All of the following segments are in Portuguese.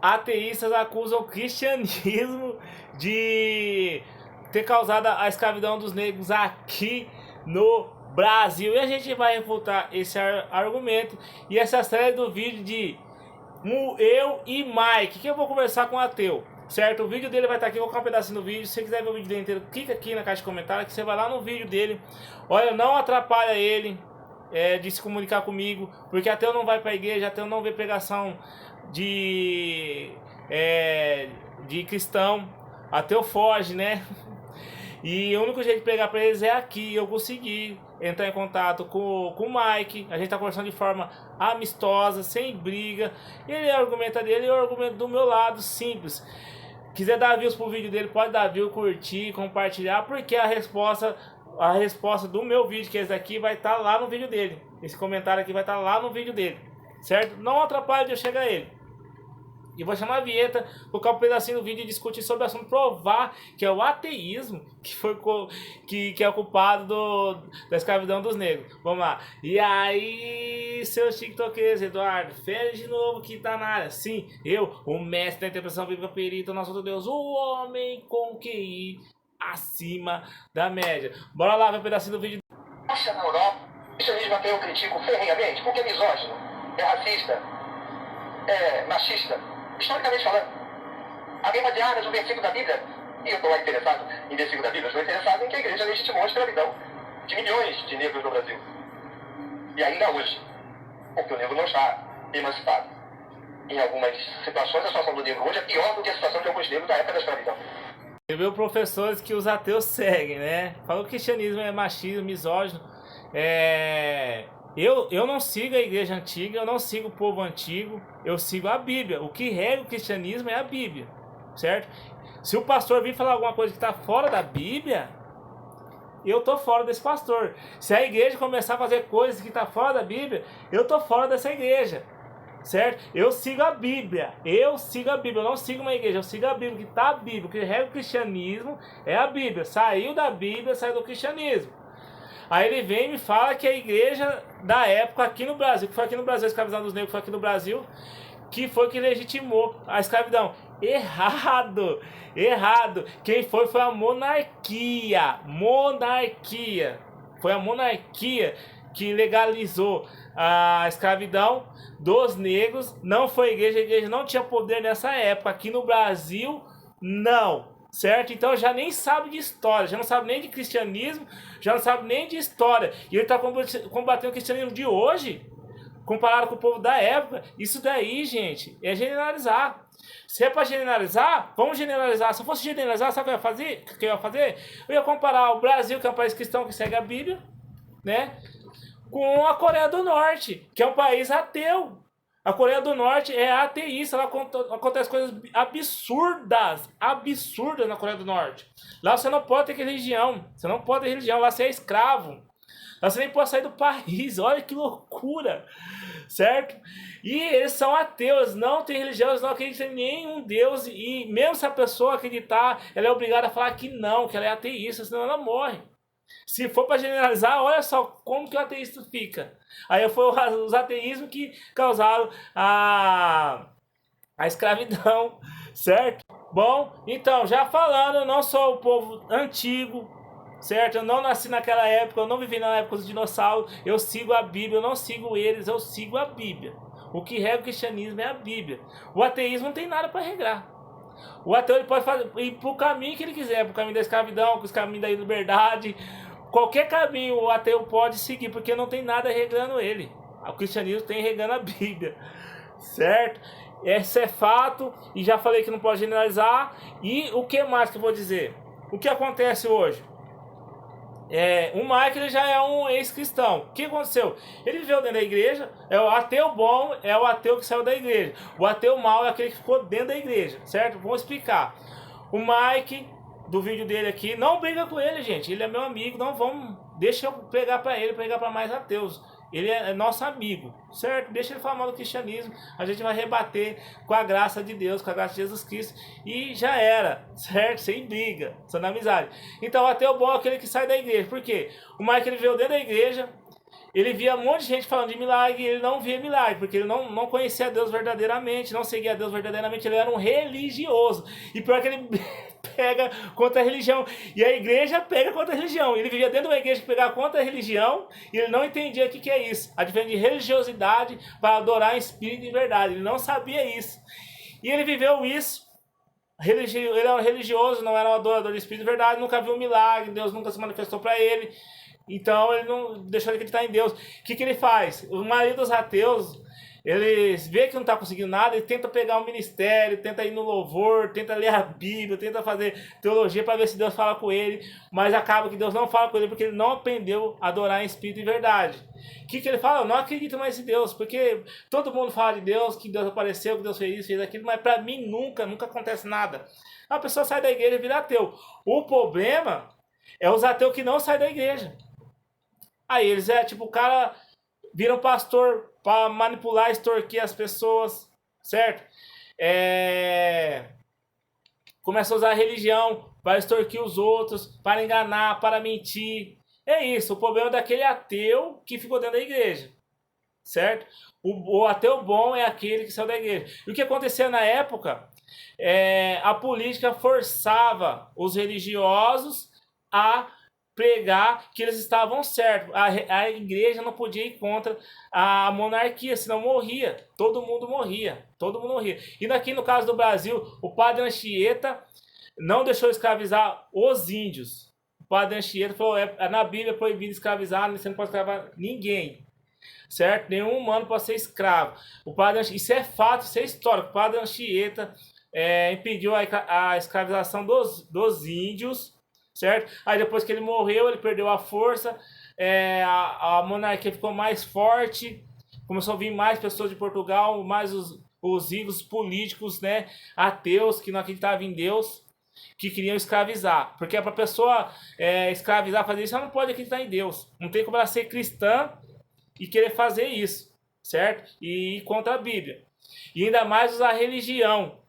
Ateístas acusam o cristianismo de ter causado a escravidão dos negros aqui no Brasil. E a gente vai refutar esse argumento e essa série do vídeo de eu e Mike, que eu vou conversar com o ateu. Certo? O vídeo dele vai estar aqui, eu vou colocar um pedacinho do vídeo. Se você quiser ver o vídeo dele inteiro, clica aqui na caixa de comentários que você vai lá no vídeo dele. Olha, não atrapalha ele de se comunicar comigo, porque ateu não vai para a igreja, ateu não vê pregação de, de cristão, ateu foge, né? E o único jeito de pregar para eles é aqui. Eu consegui entrar em contato com o Mike. A gente tá conversando de forma amistosa, sem briga. Ele argumenta dele e eu argumento do meu lado, simples. Quiser dar views pro vídeo dele, pode dar view, curtir, compartilhar, porque a resposta do meu vídeo, que é esse daqui, vai estar lá no vídeo dele. Esse comentário aqui vai estar lá no vídeo dele, certo? Não atrapalha de eu chegar a ele. E vou chamar a vinheta, colocar um pedacinho do vídeo e discutir sobre o assunto, provar que é o ateísmo que é o culpado da escravidão dos negros. Vamos lá. E aí, seus tiktokers, Eduardo, Félix de novo que tá na área. Sim, eu, o mestre da interpretação bíblica perito, nosso outro Deus, o homem com QI acima da média. Bora lá ver um pedacinho do vídeo. Acha na Europa, o cristianismo até eu critico ferrenhamente, porque é misógino, é racista, é machista. Historicamente falando, alguém pode dizer, mas um versículo da Bíblia, e eu estou interessado em versículo da Bíblia, eu estou interessado em que a igreja legitimou a escravidão de milhões de negros no Brasil. E ainda hoje, porque o negro não está emancipado. Em algumas situações, a situação do negro hoje é pior do que a situação de alguns negros da época da escravidão. Você viu professores que os ateus seguem, né? Falou que o cristianismo é machismo, misógino. Eu não sigo a igreja antiga, eu não sigo o povo antigo, eu sigo a Bíblia. O que rege o cristianismo é a Bíblia, certo? Se o pastor vir falar alguma coisa que está fora da Bíblia, eu tô fora desse pastor. Se a igreja começar a fazer coisas que está fora da Bíblia, eu tô fora dessa igreja, certo? Eu sigo a Bíblia, eu não sigo uma igreja, eu sigo a Bíblia, que está a Bíblia. O que rege o cristianismo é a Bíblia. Saiu da Bíblia, saiu do cristianismo. Aí ele vem e me fala que a igreja da época aqui no Brasil, que foi aqui no Brasil, a escravidão dos negros foi aqui no Brasil, que foi que legitimou a escravidão. Errado! Errado! Quem foi a monarquia. Monarquia. Foi a monarquia que legalizou a escravidão dos negros. Não foi a igreja não tinha poder nessa época. Aqui no Brasil, não. Certo? Então já nem sabe de história, já não sabe nem de cristianismo, já não sabe nem de história. E ele está combatendo o cristianismo de hoje, comparado com o povo da época. Isso daí, gente, é generalizar. Se é para generalizar, vamos generalizar. Se eu fosse generalizar, sabe o que eu ia fazer? Eu ia comparar o Brasil, que é um país cristão que segue a Bíblia, né, com a Coreia do Norte, que é um país ateu. A Coreia do Norte é ateísta, lá acontece coisas absurdas na Coreia do Norte. Lá você não pode ter religião, lá você é escravo. Lá você nem pode sair do país, olha que loucura, certo? E eles são ateus, não tem religião, eles não acreditam em nenhum Deus, e mesmo se a pessoa acreditar, ela é obrigada a falar que não, que ela é ateísta, senão ela morre. Se for para generalizar, olha só como que o ateísta fica. Aí foi os ateísmos que causaram a escravidão, certo? Bom, então, já falando, eu não sou o povo antigo, certo? Eu não nasci naquela época, eu não vivi na época dos dinossauros, eu sigo a Bíblia, eu não sigo eles, eu sigo a Bíblia. O que rega o cristianismo é a Bíblia. O ateísmo não tem nada para regrar. O ateu ele pode ir pro caminho que ele quiser, pro caminho da escravidão, pro caminho da liberdade. Qualquer caminho o ateu pode seguir, porque não tem nada regrando ele. O cristianismo tem regrando a Bíblia, certo? Esse é fato, e já falei que não pode generalizar. E o que mais que eu vou dizer? O que acontece hoje? O Mike ele já é um ex-cristão. O que aconteceu? Ele viveu dentro da igreja. É o ateu bom, é o ateu que saiu da igreja. O ateu mau é aquele que ficou dentro da igreja, certo? Vou explicar. O Mike, do vídeo dele aqui, não briga com ele, gente. Ele é meu amigo, não vamos... Deixa eu pregar para ele, pregar para mais ateus. Ele é nosso amigo, certo? Deixa ele falar mal do cristianismo. A gente vai rebater com a graça de Deus, com a graça de Jesus Cristo. E já era, certo? Sem briga, só na amizade. Então, o ateu bom é aquele que sai da igreja. Por quê? O Mike ele veio dentro da igreja. ele via um monte de gente falando de milagre e ele não via milagre, porque ele não conhecia Deus verdadeiramente, não seguia Deus verdadeiramente, ele era um religioso. E pior que ele pega contra a religião. E a igreja pega contra a religião. Ele vivia dentro de uma igreja que pegava contra a religião e ele não entendia o que é isso. A diferença de religiosidade para adorar em espírito e verdade. Ele não sabia isso. E ele viveu isso. Ele era um religioso, não era um adorador de espírito e verdade, nunca viu um milagre, Deus nunca se manifestou para ele. Então ele não deixou de acreditar em Deus. O que ele faz? O marido dos ateus, ele vê que não está conseguindo nada, ele tenta pegar um ministério, tenta ir no louvor, tenta ler a Bíblia, tenta fazer teologia para ver se Deus fala com ele, mas acaba que Deus não fala com ele porque ele não aprendeu a adorar em espírito e verdade. O que ele fala? Eu não acredito mais em Deus, porque todo mundo fala de Deus, que Deus apareceu, que Deus fez isso, fez aquilo, mas para mim nunca acontece nada. A pessoa sai da igreja e vira ateu. O problema é os ateus que não saem da igreja. Aí eles o cara vira um pastor para manipular, extorquir as pessoas, certo? Começa a usar a religião para extorquir os outros, para enganar, para mentir. É isso, o problema é daquele ateu que ficou dentro da igreja, certo? O ateu bom é aquele que saiu da igreja. E o que acontecia na época, a política forçava os religiosos a pregar que eles estavam certos. A igreja não podia ir contra a monarquia, senão morria. Todo mundo morria. E aqui no caso do Brasil, o padre Anchieta não deixou escravizar os índios. O padre Anchieta falou, na Bíblia é proibido escravizar, você não pode escravizar ninguém. Certo? Nenhum humano pode ser escravo. Isso é fato, isso é histórico. O padre Anchieta impediu a escravização dos índios. Certo? Aí depois que ele morreu, ele perdeu a força, a monarquia ficou mais forte, começou a vir mais pessoas de Portugal, mais os ídolos políticos, né, ateus, que não acreditavam em Deus, que queriam escravizar. Porque para a pessoa escravizar, fazer isso, ela não pode acreditar em Deus. Não tem como ela ser cristã e querer fazer isso, certo? E ir contra a Bíblia. E ainda mais usar a religião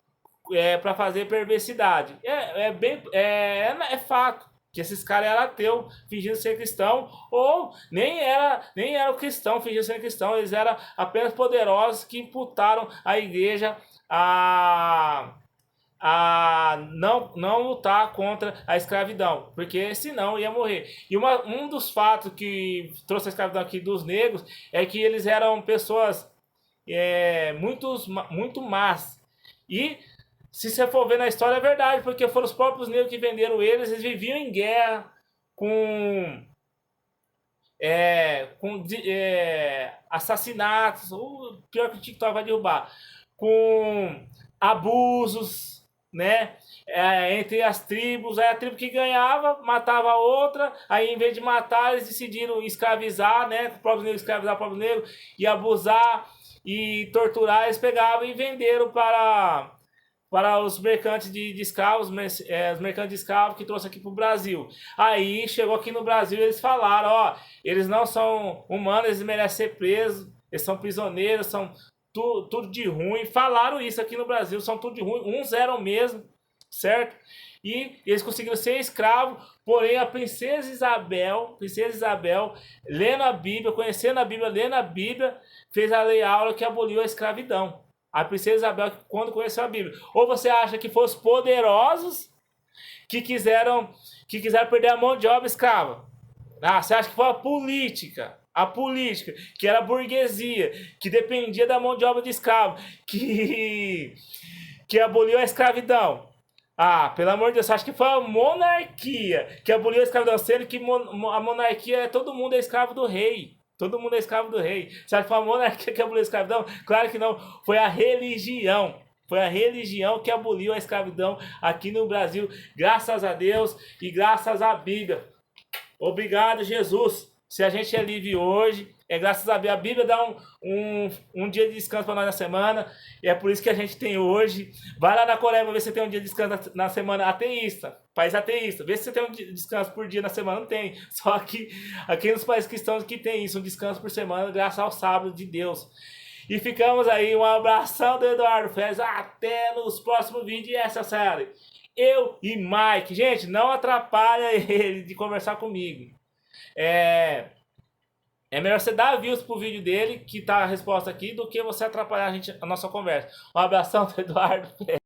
para fazer perversidade. É fato que esses caras eram ateus fingindo ser cristão, ou nem era o cristão fingindo ser cristão, eles eram apenas poderosos que imputaram a igreja a não lutar contra a escravidão, porque senão ia morrer. E um dos fatos que trouxe a escravidão aqui dos negros é que eles eram pessoas muito más. E se você for ver na história, é verdade, porque foram os próprios negros que venderam eles viviam em guerra com assassinatos, o pior que o TikTok vai derrubar, com abusos, né? Entre as tribos. Aí a tribo que ganhava matava a outra, aí em vez de matar, eles decidiram escravizar, né? O próprio negro escravizar o próprio negro e abusar e torturar, eles pegavam e venderam para os mercantes de escravos, os mercantes de escravos que trouxe aqui para o Brasil. Aí chegou aqui no Brasil e eles falaram, eles não são humanos, eles merecem ser presos, eles são prisioneiros, são tudo de ruim. Falaram isso aqui no Brasil, são tudo de ruim, uns eram mesmo, certo? E eles conseguiram ser escravos, porém a princesa Isabel, lendo a Bíblia, conhecendo a Bíblia, lendo a Bíblia, fez a lei áurea que aboliu a escravidão. A princesa Isabel, quando conheceu a Bíblia. Ou você acha que foram os poderosos que quiseram perder a mão de obra escrava? Você acha que foi a política, que era a burguesia, que dependia da mão de obra de escravo, que aboliu a escravidão? Pelo amor de Deus, você acha que foi a monarquia que aboliu a escravidão, sendo que a monarquia, todo mundo é escravo do rei. Todo mundo é escravo do rei. Você acha que foi a monarquia que aboliu a escravidão? Claro que não. Foi a religião. Foi a religião que aboliu a escravidão aqui no Brasil. Graças a Deus e graças à Bíblia. Obrigado, Jesus. Se a gente é livre hoje, é graças a Bíblia. A Bíblia dá um dia de descanso para nós na semana. E é por isso que a gente tem hoje. Vai lá na Coreia para ver se tem um dia de descanso na semana ateísta. País ateísta. Vê se você tem um dia de descanso por dia na semana. Não tem. Só aqui nos países cristãos que tem isso. Um descanso por semana, graças ao sábado de Deus. E ficamos aí. Um abração do Eduardo Fez. Até nos próximos vídeos. E essa série. Eu e Mike. Gente, não atrapalha ele de conversar comigo. É melhor você dar views pro vídeo dele, que tá a resposta aqui, do que você atrapalhar a nossa conversa. Um abração do Eduardo.